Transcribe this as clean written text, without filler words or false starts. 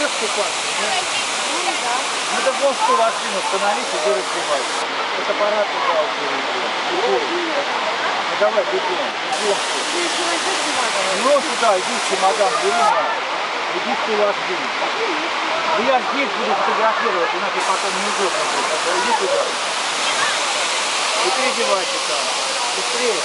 идешь купаться? Ну да вон что машину остановись и дура снимай. Это аппарат туда убери. Ну давай, бегом. Ну сюда, иди чемодан, бери на. Иди в ту ложбину. Ну я здесь буду фотографировать, иначе потом неудобно будет. Иди туда. И переодевайся там. Быстрее.